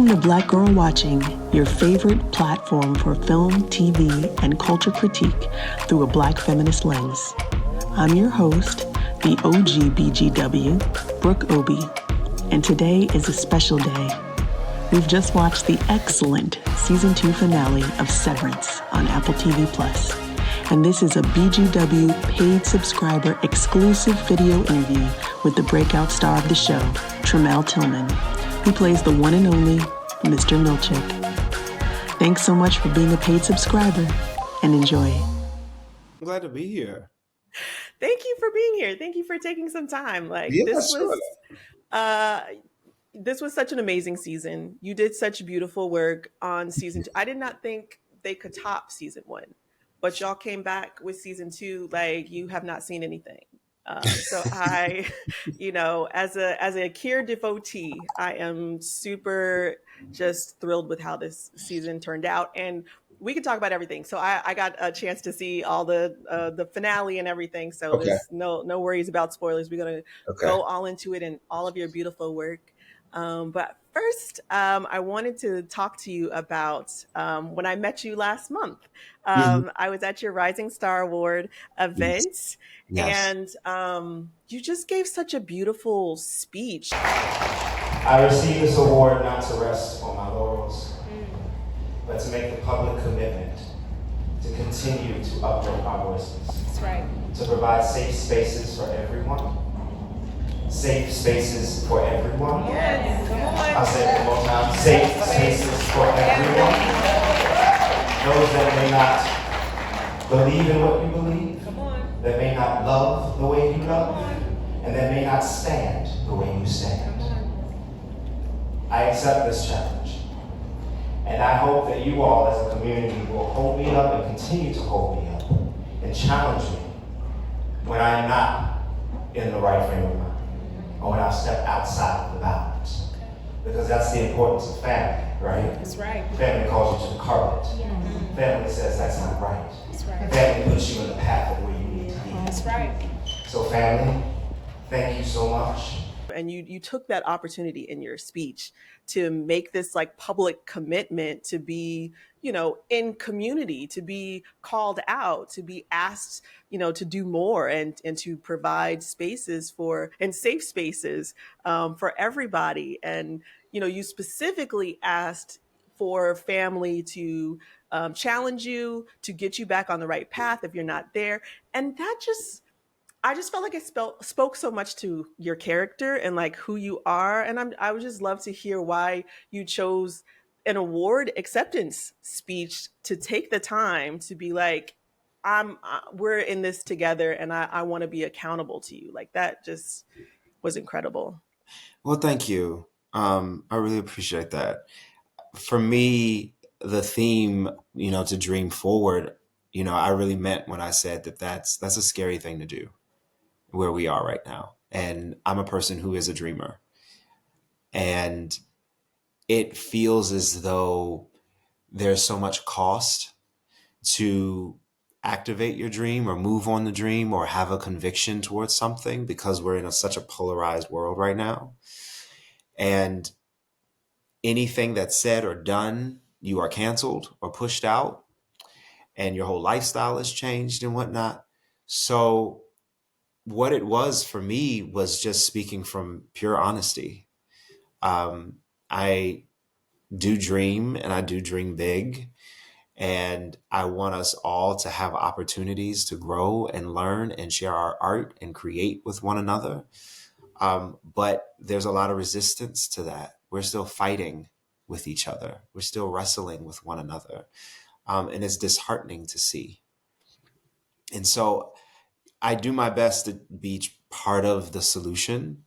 Welcome to Black Girl Watching, your favorite platform for film, TV, and culture critique through a Black feminist lens. I'm your host, the OG BGW, Brooke Obi, and today is a special day. We've just watched the excellent Season 2 finale of Severance on Apple TV+. And this is a BGW paid subscriber exclusive video interview with the breakout star of the show, Tramell Tillman, who plays the one and only Mr. Milchick. Thanks so much for being a paid subscriber, and enjoy. I'm glad to be here. Thank you for being here. Thank you for taking some time. This was such an amazing season. You did such beautiful work on season 2. I did not think they could top season 1, but y'all came back with season 2 like you have not seen anything. So I, as a Keir devotee, I am super just thrilled with how this season turned out, and we can talk about everything. So I got a chance to see all the finale and everything. So There's no worries about spoilers. We're gonna go all into it and all of your beautiful work. But first, I wanted to talk to you about when I met you last month. I was at your Rising Star Award event, and you just gave such a beautiful speech. I received this award not to rest on my laurels, but to make the public commitment to continue to uplift our voices. That's right. To provide safe spaces for everyone. Safe spaces for everyone. Yes, come on. I'll say it one more time. Safe spaces for everyone. Those that may not believe in what you believe, that may not love the way you love, and that may not stand the way you stand. I accept this challenge. And I hope that you all as a community will hold me up and continue to hold me up and challenge me when I am not in the right frame of mind, or when I step outside of the bounds. Because that's the importance of family, right? That's right. Family calls you to the carpet. Family says that's not right. That's right. Family puts you in the path of where you need to be. That's right. So family, thank you so much. And you took that opportunity in your speech to make this like public commitment to be, in community, to be called out, to be asked, to do more and to provide spaces and safe spaces for everybody. And, you specifically asked for family to challenge you, to get you back on the right path if you're not there. And I just felt like it spoke so much to your character and like who you are. And I would just love to hear why you chose an award acceptance speech to take the time to be like, we're in this together and I want to be accountable to you. Like that just was incredible. Well, thank you. I really appreciate that. For me, the theme, to dream forward, I really meant when I said that's a scary thing to do where we are right now. And I'm a person who is a dreamer. And it feels as though there's so much cost to activate your dream or move on the dream or have a conviction towards something because we're in such a polarized world right now. And anything that's said or done, you are canceled or pushed out and your whole lifestyle has changed and whatnot. So what it was for me was just speaking from pure honesty. I do dream and I do dream big. And I want us all to have opportunities to grow and learn and share our art and create with one another. But there's a lot of resistance to that. We're still fighting with each other. We're still wrestling with one another. And it's disheartening to see. And so I do my best to be part of the solution,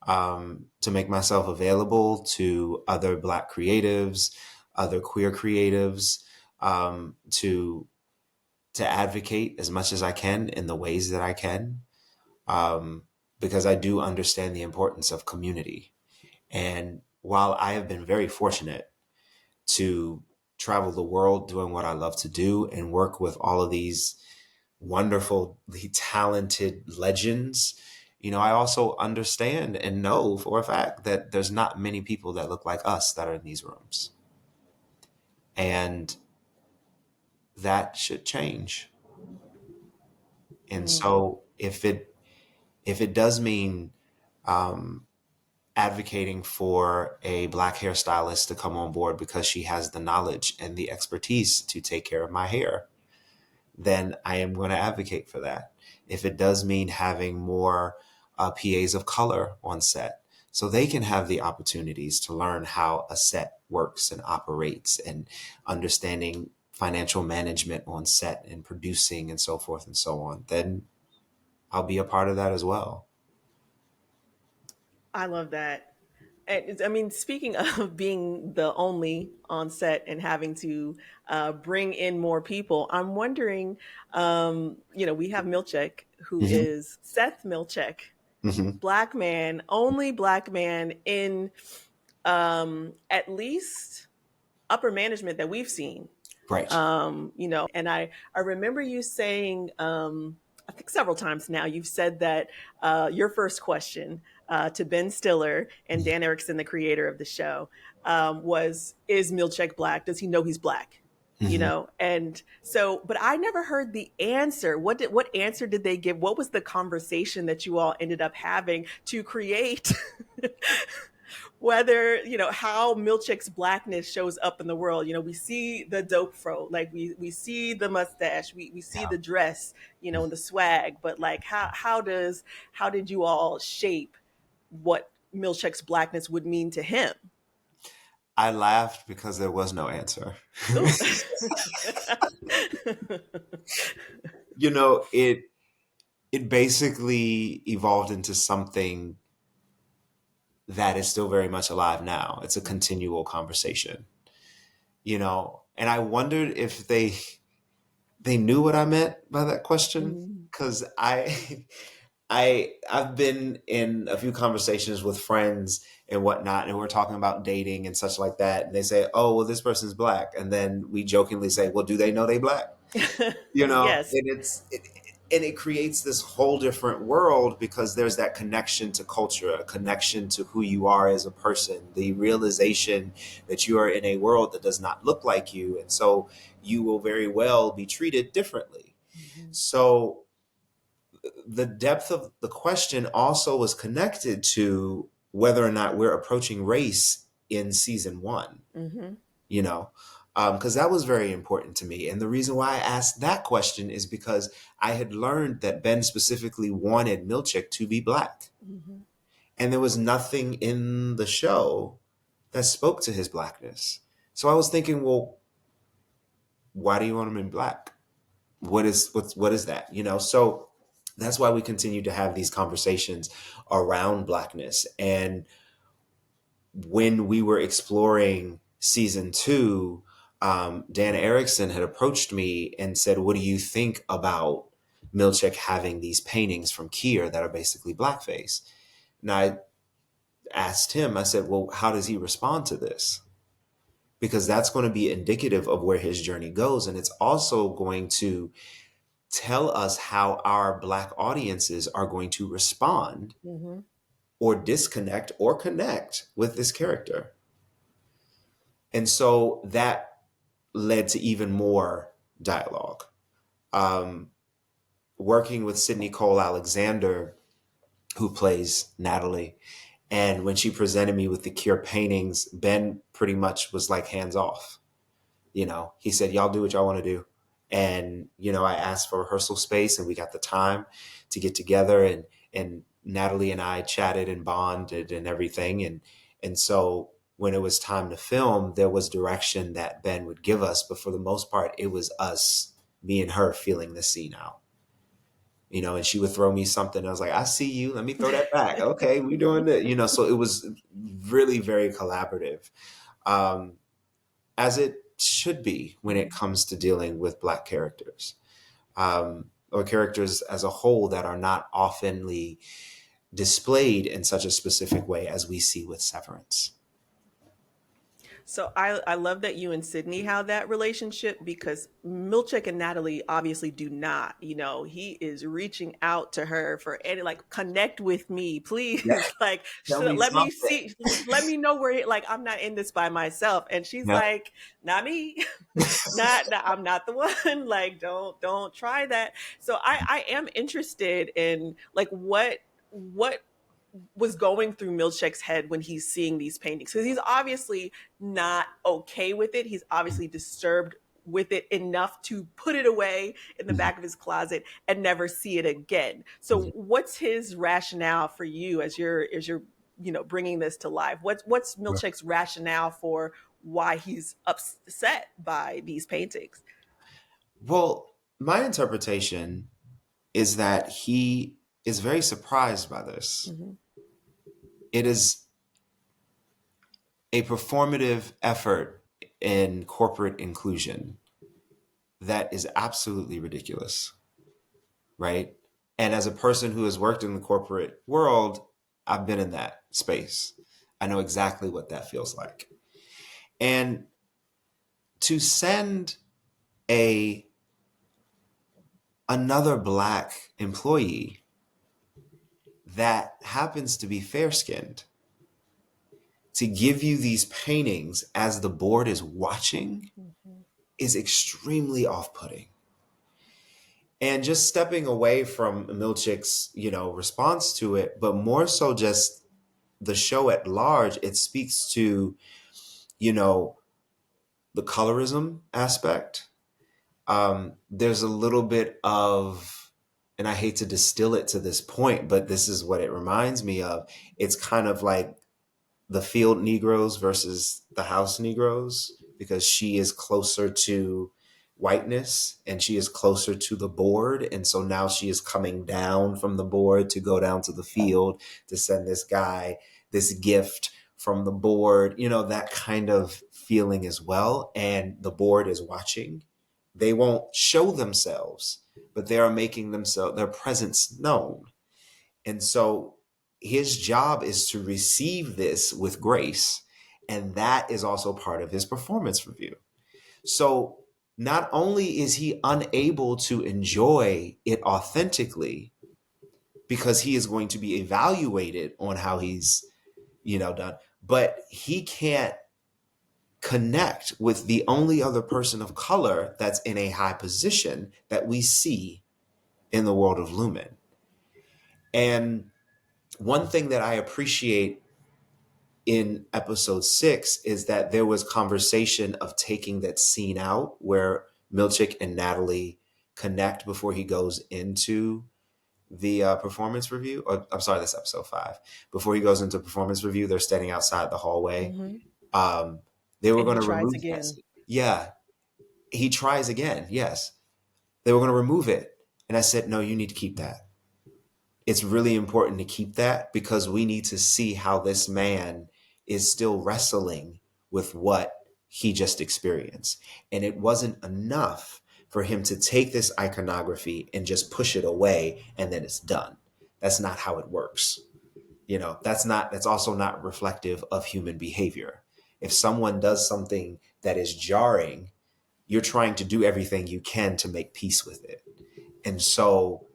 to make myself available to other Black creatives, other queer creatives, to advocate as much as I can in the ways that I can, because I do understand the importance of community. And while I have been very fortunate to travel the world doing what I love to do and work with all of these wonderfully talented legends, I also understand and know for a fact that there's not many people that look like us that are in these rooms. And that should change. And so if it does mean advocating for a Black hairstylist to come on board because she has the knowledge and the expertise to take care of my hair, then I am going to advocate for that. If it does mean having more PAs of color on set, so they can have the opportunities to learn how a set works and operates, and understanding financial management on set and producing and so forth and so on, then I'll be a part of that as well. I love that. I mean, speaking of being the only on set and having to bring in more people, I'm wondering, we have Milchick, who Mm-hmm. is Seth Milchick, Mm-hmm. Black man, only Black man in at least upper management that we've seen. Right. And I remember you saying, I think several times now, you've said that your first question to Ben Stiller and Dan Erickson, the creator of the show, was, is Milchick Black? Does he know he's Black? Mm-hmm. And so, but I never heard the answer. What answer did they give? What was the conversation that you all ended up having to create whether, how Milchick's Blackness shows up in the world? We see the dope fro, like we see the mustache, we see the dress, and the swag, but like, how did you all shape what Milchick's Blackness would mean to him? I laughed because there was no answer. It basically evolved into something that is still very much alive now. It's a continual conversation, and I wondered if they knew what I meant by that question, because I've been in a few conversations with friends and whatnot, and we're talking about dating and such like that. And they say, "Oh, well, this person's Black," and then we jokingly say, "Well, do they know they Black?" Yes. And it creates this whole different world, because there's that connection to culture, a connection to who you are as a person, the realization that you are in a world that does not look like you, and so you will very well be treated differently. Mm-hmm. So the depth of the question also was connected to whether or not we're approaching race in season 1, because that was very important to me. And the reason why I asked that question is because I had learned that Ben specifically wanted Milchick to be Black. Mm-hmm. And there was nothing in the show that spoke to his Blackness. So I was thinking, well, why do you want him in Black? What is that? So that's why we continue to have these conversations around Blackness. And when we were exploring season 2, Dan Erickson had approached me and said, "What do you think about Milchick having these paintings from Keir that are basically blackface?" And I asked him, I said, "Well, how does he respond to this?" Because that's going to be indicative of where his journey goes. And it's also going to tell us how our Black audiences are going to respond or disconnect or connect with this character. And so that led to even more dialogue. Working with Sydney Cole Alexander, who plays Natalie, and when she presented me with the Keir paintings, Ben pretty much was like hands off. He said, "Y'all do what y'all want to do." And, I asked for rehearsal space, and we got the time to get together, and Natalie and I chatted and bonded and everything. And so when it was time to film, there was direction that Ben would give us. But for the most part, it was us, me and her, feeling the scene out. And she would throw me something. I was like, "I see you. Let me throw that back." "Okay, we doing it." So it was really very collaborative, as it should be when it comes to dealing with Black characters, or characters as a whole that are not oftenly displayed in such a specific way as we see with Severance. So I love that you and Sydney have that relationship, because Milchick and Natalie obviously do not. You know, he is reaching out to her for any, like, connect with me, Yeah. please. Like, Tell so me let me something. see, let me know where, like, I'm not in this by myself. And she's Yeah. like, not me. Not I'm not the one. Like, don't try that. So I am interested in, like, what was going through Milchick's head when he's seeing these paintings, because he's obviously not okay with it. He's obviously disturbed with it enough to put it away in the Mhm. back of his closet and never see it again. So Mhm. what's his rationale for you as you're bringing this to life? What's Milchick's rationale for why he's upset by these paintings? Well, my interpretation is that he is very surprised by this. Mm-hmm. It is a performative effort in corporate inclusion that is absolutely ridiculous, right? And as a person who has worked in the corporate world, I've been in that space. I know exactly what that feels like. And to send a another black employee that happens to be fair-skinned to give you these paintings as the board is watching Mm-hmm. is extremely off-putting. And just stepping away from Milchick's, response to it, but more so just the show at large, it speaks to, you know, the colorism aspect. There's a little bit of, and I hate to distill it to this point, but this is what it reminds me of. It's kind of like the field Negroes versus the house Negroes, because she is closer to whiteness and she is closer to the board. And so now she is coming down from the board to go down to the field to send this guy this gift from the board, that kind of feeling as well. And the board is watching. They won't show themselves, but they are making their presence known. And so his job is to receive this with grace. And that is also part of his performance review. So not only is he unable to enjoy it authentically because he is going to be evaluated on how he's, done, but he can't connect with the only other person of color that's in a high position that we see in the world of Lumen. And one thing that I appreciate in episode 6 is that there was conversation of taking that scene out where Milchick and Natalie connect before he goes into the performance review. Or, I'm sorry, that's episode 5. Before he goes into performance review, they're standing outside the hallway. Mm-hmm. They were And he going to tries remove that again. scene. Yeah, he tries again. Yes, they were going to remove it, and I said, no, you need to keep that. It's really important to keep that because we need to see how this man is still wrestling with what he just experienced. And it wasn't enough for him to take this iconography and just push it away and then it's done. That's not how it works. That's also not reflective of human behavior. If someone does something that is jarring, you're trying to do everything you can to make peace with it. And so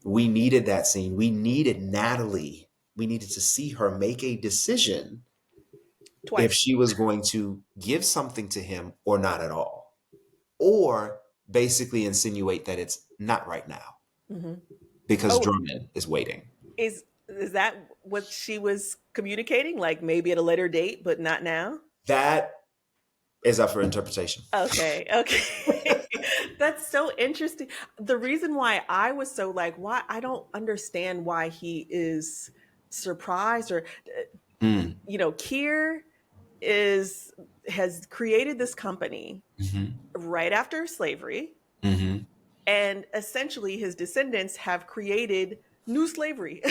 we needed that scene. We needed Natalie. We needed to see her make a decision if Twice. she was going to give something to him or not at all, or basically insinuate that it's not right now Mm-hmm. because Oh, Drummond is waiting. is that what she was communicating? Like, maybe at a later date, but not now? That is up for interpretation. Okay. That's so interesting. The reason why I was so like, why, I don't understand why he is surprised, or Mm. Kier has created this company Mm-hmm. right after slavery, Mm-hmm. and essentially his descendants have created new slavery.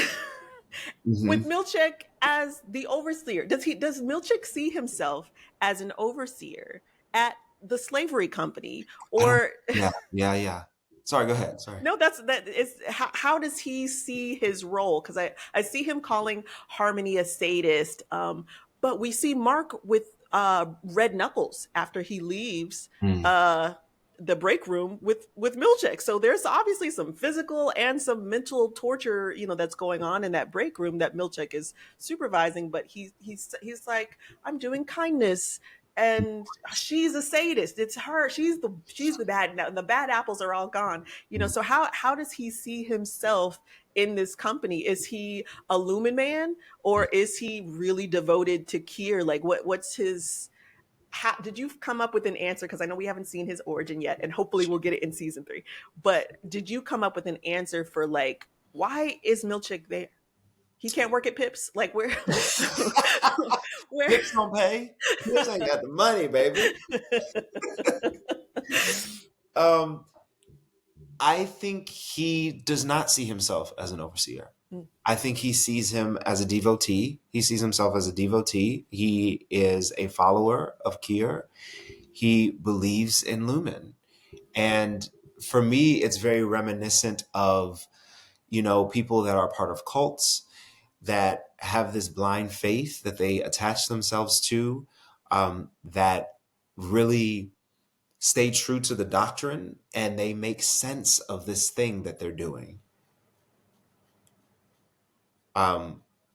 Mm-hmm. With Milchick as the overseer. Does Milchick see himself as an overseer at the slavery company? I don't. Or Yeah. Sorry, go ahead. Sorry. no, that is how does he see his role? Because I see him calling Harmony a sadist, but we see Mark with red knuckles after he leaves Mm. the break room with Milchick. So there's obviously some physical and some mental torture, that's going on in that break room that Milchick is supervising. But he's like, I'm doing kindness, and she's a sadist. It's her. She's the bad. The bad apples are all gone. So how does he see himself in this company? Is he a Lumen man, or is he really devoted to Kier? Like, what's his? How did you come up with an answer? Because I know we haven't seen his origin yet, and hopefully we'll get it in season 3. But did you come up with an answer for, like, why is Milchick there? He can't work at Pips. Like, where? Pips don't pay. Pips ain't got the money, baby. I think he does not see himself as an overseer. I think he sees him as a devotee. He sees himself as a devotee. He is a follower of Kier. He believes in Lumen. And for me, it's very reminiscent of, people that are part of cults that have this blind faith that they attach themselves to, that really stay true to the doctrine, and they make sense of this thing that they're doing.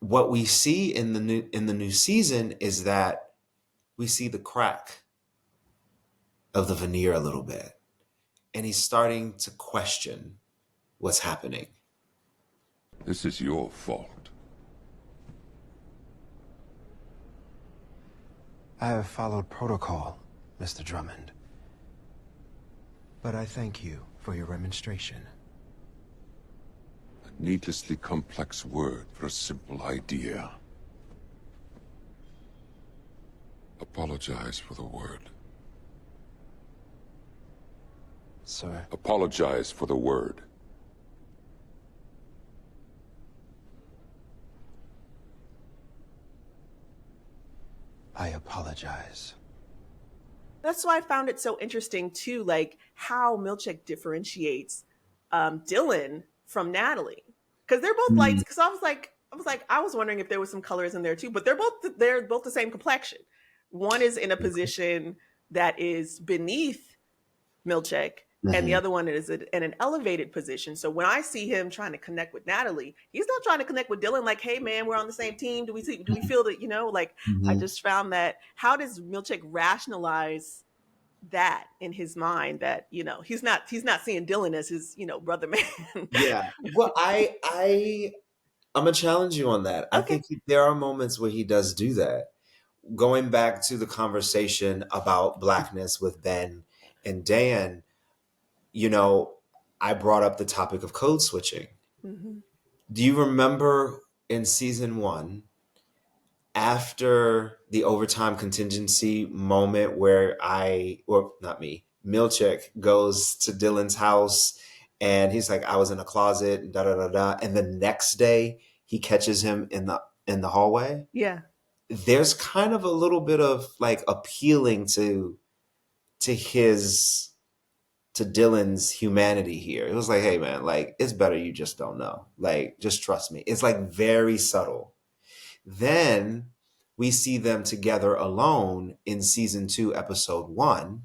What we see in the new season is that we see the crack of the veneer a little bit, and he's starting to question what's happening. This is your fault. I have followed protocol, Mr. Drummond. But I thank you for your remonstration. A needlessly complex word for a simple idea. Apologize for the word. Sir? Apologize for the word. I apologize. That's why I found it so interesting too, like how Milchick differentiates Dylan from Natalie, because they're both lights. Because I was wondering if there was some colors in there too, but they're both the same complexion. One is in a position that is beneath Milchick, and the other one is in an elevated position. So when I see him trying to connect with Natalie, he's not trying to connect with Dylan. Like, hey man, we're on the same team. Do we feel that? Like, I just found that. How does Milchick rationalize that in his mind, that he's not seeing Dylan as his brother man? Yeah. Well, I'm gonna challenge you on that. Okay. I think there are moments where he does do that. Going back to the conversation about Blackness with Ben and Dan, I brought up the topic of code switching. Mm-hmm. Do you remember in season 1, after the overtime contingency moment where Milchick goes to Dylan's house and he's like, I was in a closet, and da da da da. And the next day he catches him in the hallway. Yeah. There's kind of a little bit of like appealing to Dylan's humanity here. It was like, hey man, like, it's better you just don't know. Like, just trust me. It's like very subtle. Then we see them together alone in season 2, episode 1.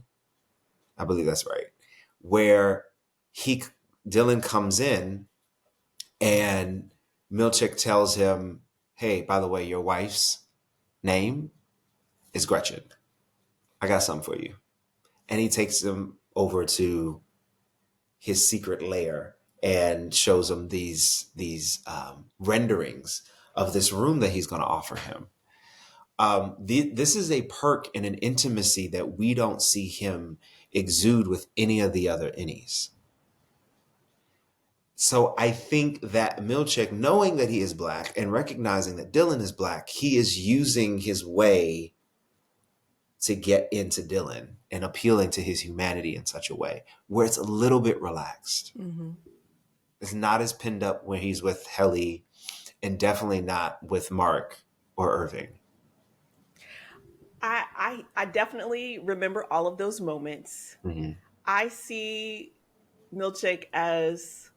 I believe that's right. Where Dylan comes in and Milchick tells him, hey, by the way, your wife's name is Gretchen. I got something for you. And he takes him over to his secret lair and shows him these renderings of this room that he's going to offer him. This is a perk and an intimacy that we don't see him exude with any of the other innies. So I think that Milchick, knowing that he is Black and recognizing that Dylan is Black, he is using his way to get into Dylan and appealing to his humanity in such a way where it's a little bit relaxed. Mm-hmm. It's not as pinned up when he's with Helly, and definitely not with Mark or Irving. I definitely remember all of those moments. Mm-hmm. I see Milchick as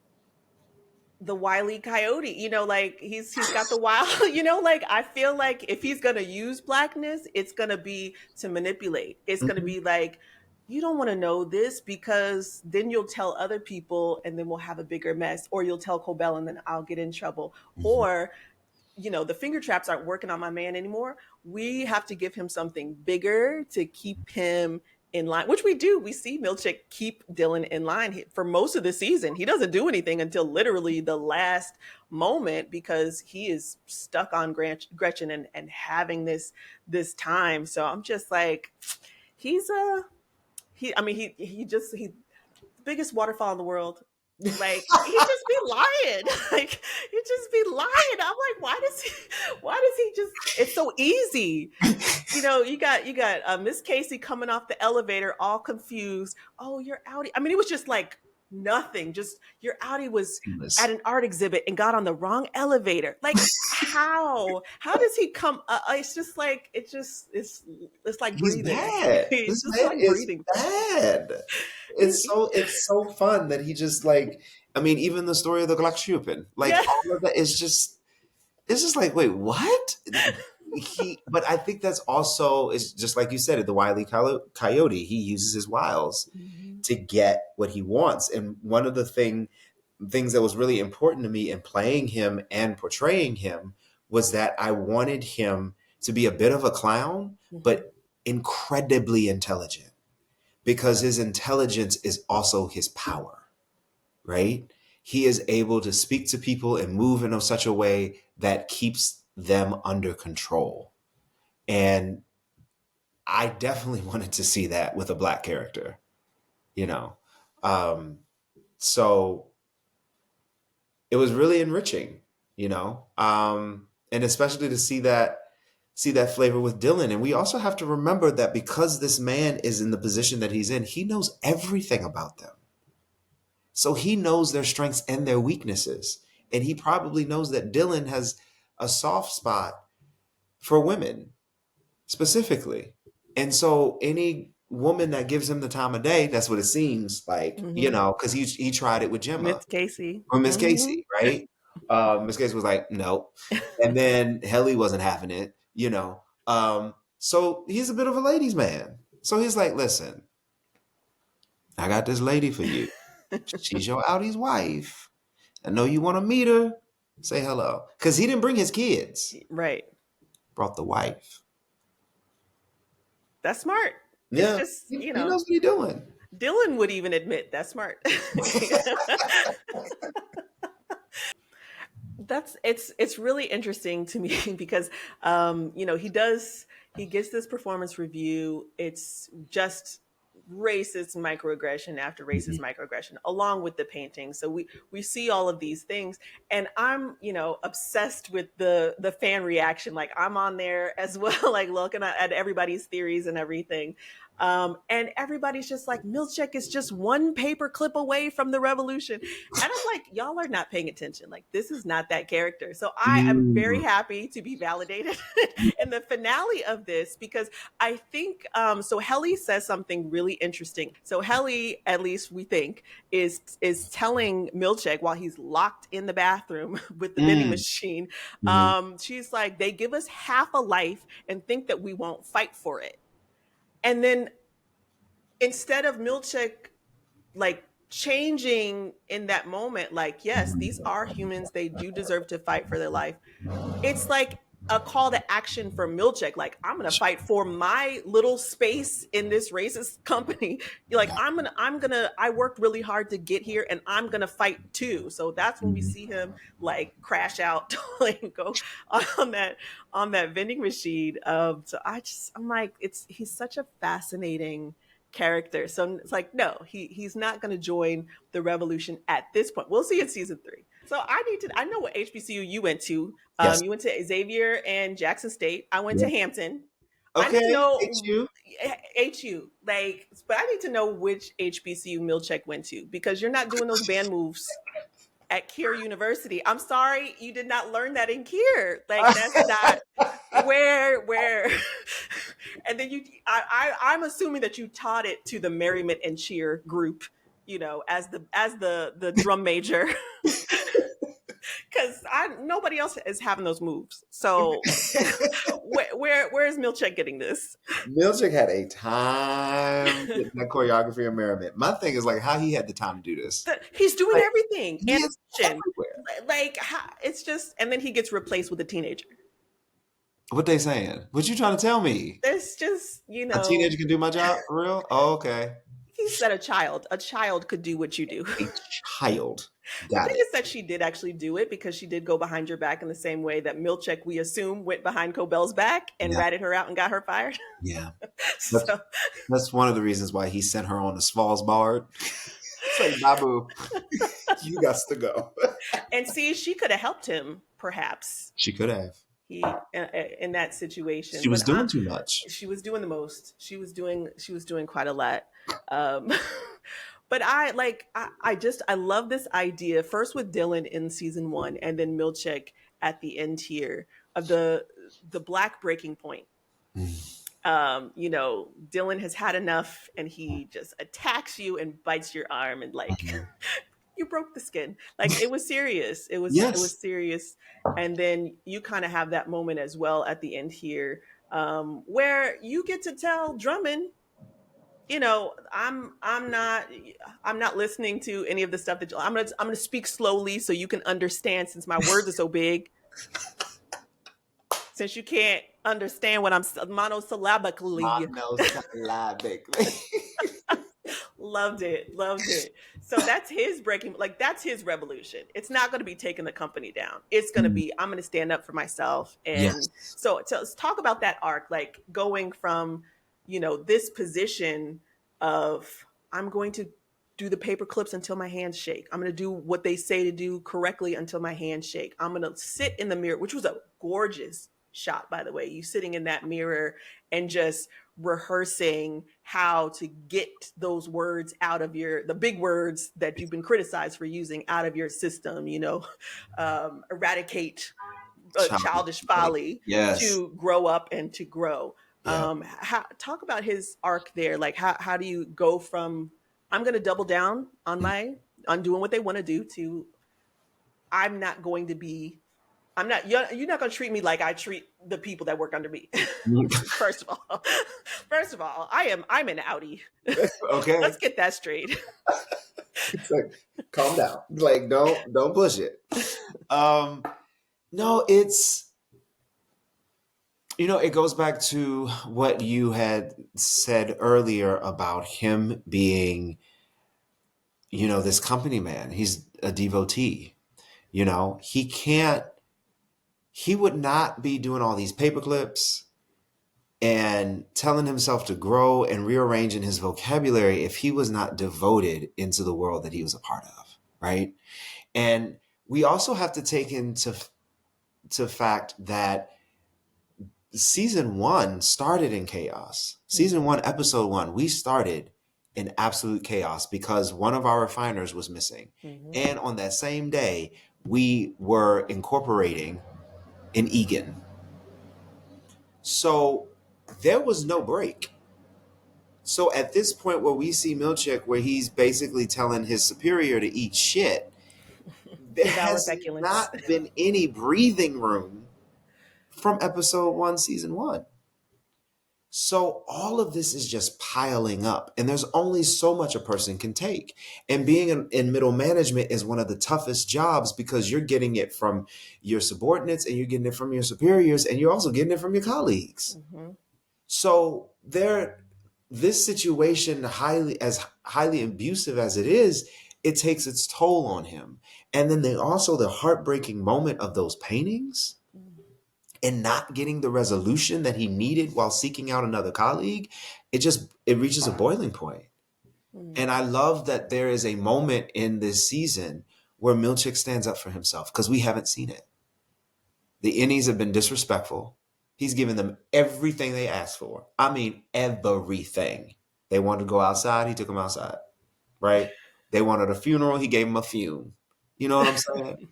the Wile E. Coyote, like he's got the wild, like I feel like if he's gonna use blackness, it's gonna be to manipulate. It's gonna Mhm. be like, you don't want to know this because then you'll tell other people and then we'll have a bigger mess, or you'll tell Cobell and then I'll get in trouble. Mhm. Or the finger traps aren't working on my man anymore. We have to give him something bigger to keep him in line, which we do. We see Milchick keep Dylan in line for most of the season. He doesn't do anything until literally the last moment because he is stuck on Gretchen and having this time. So I'm just like, he's a he. I mean, he the biggest waterfall in the world. Like he just be lying. Like he just be lying. I'm like, why does he just, it's so easy. You got Miss Casey coming off the elevator all confused. Oh, your Audi. I mean, it was just like nothing. Just your Audi was Seamless. at an art exhibit and got on the wrong elevator. Like how does he come it's just like it's like He's breathing. bad. It's This just man like is breathing. bad. It's so fun that he just like, I mean, even the story of the Glockschuppen, like Yeah. all of that is just, it's just like, wait, what? But I think that's also, it's just like you said, the Wile E. Coyote, he uses his wiles Mhm. to get what he wants. And one of the things that was really important to me in playing him and portraying him was that I wanted him to be a bit of a clown, Mhm. but incredibly intelligent, because his intelligence is also his power, right? He is able to speak to people and move in such a way that keeps them under control. And I definitely wanted to see that with a black character, you know. Um, so it was really enriching, and especially to see that flavor with Dylan. And we also have to remember that because this man is in the position that he's in, he knows everything about them. So he knows their strengths and their weaknesses. And he probably knows that Dylan has a soft spot for women specifically. And so any woman that gives him the time of day, that's what it seems like, Mhm. because he tried it with Gemma Miss Casey. or Miss Mhm. Casey, right? Miss Casey was like, no. And then Helly wasn't having it. So he's a bit of a ladies' man. So he's like, listen, I got this lady for you. She's your Audie's wife. I know you want to meet her. Say hello. Because he didn't bring his kids, Right. brought the wife. That's smart. It's Yeah. just, He knows what he's doing. Dylan would even admit that's smart. It's really interesting to me because he gets this performance review. It's just racist microaggression after racist Mhm. microaggression along with the painting. So we see all of these things, and I'm obsessed with the fan reaction. Like I'm on there as well, like looking at everybody's theories and everything. And everybody's just like, Milchick is just one paper clip away from the revolution. And I'm like, y'all are not paying attention. Like, this is not that character. So I am very Mm. happy to be validated in the finale of this because I think so Helly says something really interesting. So Helly, at least we think, is telling Milchick while he's locked in the bathroom with the vending Mm. machine. Mhm. She's like, they give us half a life and think that we won't fight for it. And then instead of Milchick like changing in that moment, like, yes, these are humans, they do deserve to fight for their life, it's like a call to action for Milchick. Like, I'm gonna fight for my little space in this racist company. Like, I worked really hard to get here and I'm gonna fight too. So that's when we Mhm. see him like crash out, like go on that vending machine. So I'm like, he's such a fascinating character. So it's like, no, he's not gonna join the revolution at this point. We'll see in season 3. So I know what HBCU you went to. Yes. You went to Xavier and Jackson State. I went to Yep. Hampton. I need to Okay. know HU. HU, like, but I need to know which HBCU Milchick went to because you're not doing those band moves at Keir University. I'm sorry, you did not learn that in Keir. Like, that's not where. And then I'm assuming that you taught it to the Merriment and Cheer group, as the drum major. because nobody else is having those moves. So where is Milchick getting this? Milchick had a time getting that choreography in Merriment. My thing is like how he had the time to do this. He's doing Like, everything. he is everywhere. Like it's just, and then he gets replaced with a teenager. What they saying? What you trying to tell me? It's just, A teenager can do my job for real? Oh, okay. He said a child could do what you do. A child. The Got thing it. is that she did actually do it because she did go behind your back in the same way that Milchick, we assume, went behind Cobell's back and ratted her out and got her fired. Yeah. So That's one of the reasons why he sent her on the Svalbard. It's like, Babu, you got to go. and see, she could have helped him, perhaps. She could have. He in that situation. She was But doing too much. She was doing the most. She was doing quite a lot. But I love this idea first with Dylan in season 1 and then Milchick at the end here of the black breaking point. Dylan has had enough and he just attacks you and bites your arm and like you broke the skin. Like it was serious. It was serious. And then you kind of have that moment as well at the end here, where you get to tell Drummond, I'm not listening to any of the stuff that I'm gonna speak slowly so you can understand since my words are so big. Since you can't understand what I'm monosyllabically. Loved it. So that's his breaking, like that's his revolution. It's not going to be taking the company down. It's going to be, I'm going to stand up for myself. And so let's talk about that arc, like going from, this position of I'm going to do the paper clips until my hands shake. I'm going to do what they say to do correctly until my hands shake. I'm going to sit in the mirror, which was a gorgeous shot, by the way. You sitting in that mirror and just rehearsing how to get those words out of the big words that you've been criticized for using out of your system, eradicate childish folly to grow up and to grow. Talk about his arc there. Like how do you go from I'm going to double down on doing what they want to do to you're not going to treat me like I treat the people that work under me. First of all, I'm an outie. Okay. Let's get that straight. It's like, calm down. Like, don't push it. No, it's, it goes back to what you had said earlier about him being, this company man. He's a devotee. He would not be doing all these paper clips and telling himself to grow and rearranging his vocabulary if he was not devoted into the world that he was a part of, right? And we also have to take into fact that season 1 started in chaos. Season 1, episode 1, we started in absolute chaos because one of our refiners was missing. Mm-hmm. And on that same day, we were incorporating in Egan. So there was no break. So at this point where we see Milchick, where he's basically telling his superior to eat shit, there has not been any breathing room from episode 1, season 1. So all of this is just piling up, and there's only so much a person can take. And being in middle management is one of the toughest jobs because you're getting it from your subordinates and you're getting it from your superiors and you're also getting it from your colleagues. Mm-hmm. So this situation, highly abusive as it is, it takes its toll on him. And then the heartbreaking moment of those paintings and not getting the resolution that he needed while seeking out another colleague, it reaches a boiling point. Mm-hmm. And I love that there is a moment in this season where Milchick stands up for himself because we haven't seen it. The innies have been disrespectful. He's given them everything they asked for. I mean, everything. They wanted to go outside, he took them outside, right? They wanted a funeral, he gave them a fume. You know what I'm saying?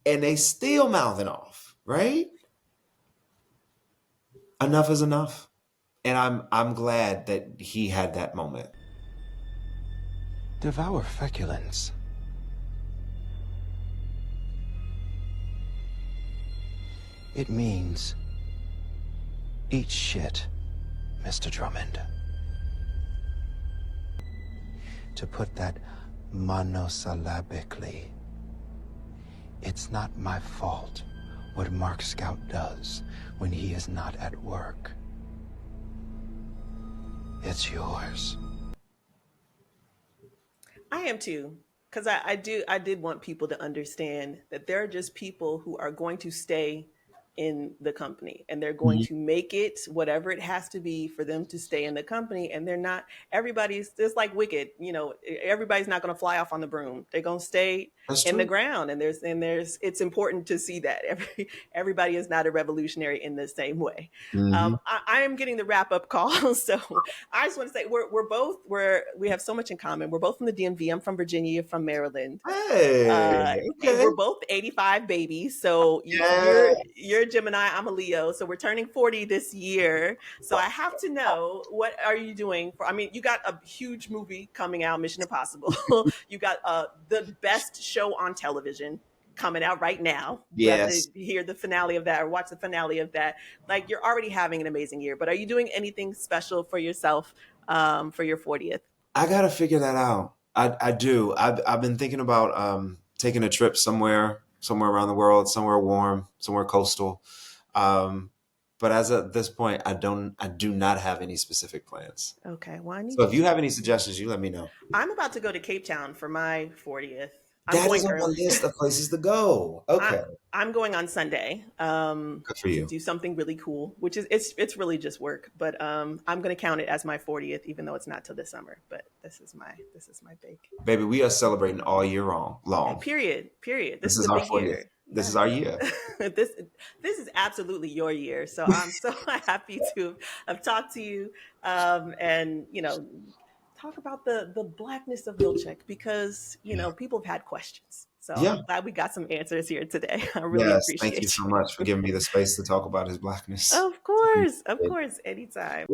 And they still mouthing off, right? Enough is enough. And I'm glad that he had that moment. Devour feculence. It means eat shit, Mr. Drummond. To put that monosyllabically, it's not my fault what Mark Scout does when he is not at work. It's yours. I am too, because I did want people to understand that there are just people who are going to stay in the company and they're going to make it whatever it has to be for them to stay in the company. And they're not, everybody's just like Wicked, everybody's not going to fly off on the broom. They're going to stay That's in the true. ground. And it's important to see that everybody is not a revolutionary in the same way. Mm-hmm. I am getting the wrap up call. So I just want to say we have so much in common. We're both from the DMV. I'm from Virginia, you're from Maryland. Hey, okay. We're both 85 babies. So Yeah. you're a Gemini, I'm a Leo. So we're turning 40 this year. So I have to know, what are you doing you got a huge movie coming out, Mission Impossible. You got the best show on television coming out right now. We have to Yes. hear the finale of that or watch the finale of that. Like, you're already having an amazing year, but are you doing anything special for yourself for your 40th? I gotta figure that out. I do. I've been thinking about taking a trip somewhere around the world, somewhere warm, somewhere coastal. But as of this point, I do not have any specific plans. Okay. Well, I need So if you have any suggestions, you let me know. I'm about to go to Cape Town for my 40th. I'm That is going on my early. list of places to go. Okay. I'm going on Sunday Good for to you. do something really cool, which is it's really just work. But I'm going to count it as my 40th, even though it's not till this summer. But this is my big. Baby, we are celebrating all year long. Period. This This is is a our big 40th. year. This is our year. this is absolutely your year. So I'm so happy to have talked to you, and talk about the blackness of Milchick, because people have had questions. So Yeah. I'm glad we got some answers here today. I really Yes. Thank you appreciate so you. much for giving me the space to talk about his blackness. Of course, anytime.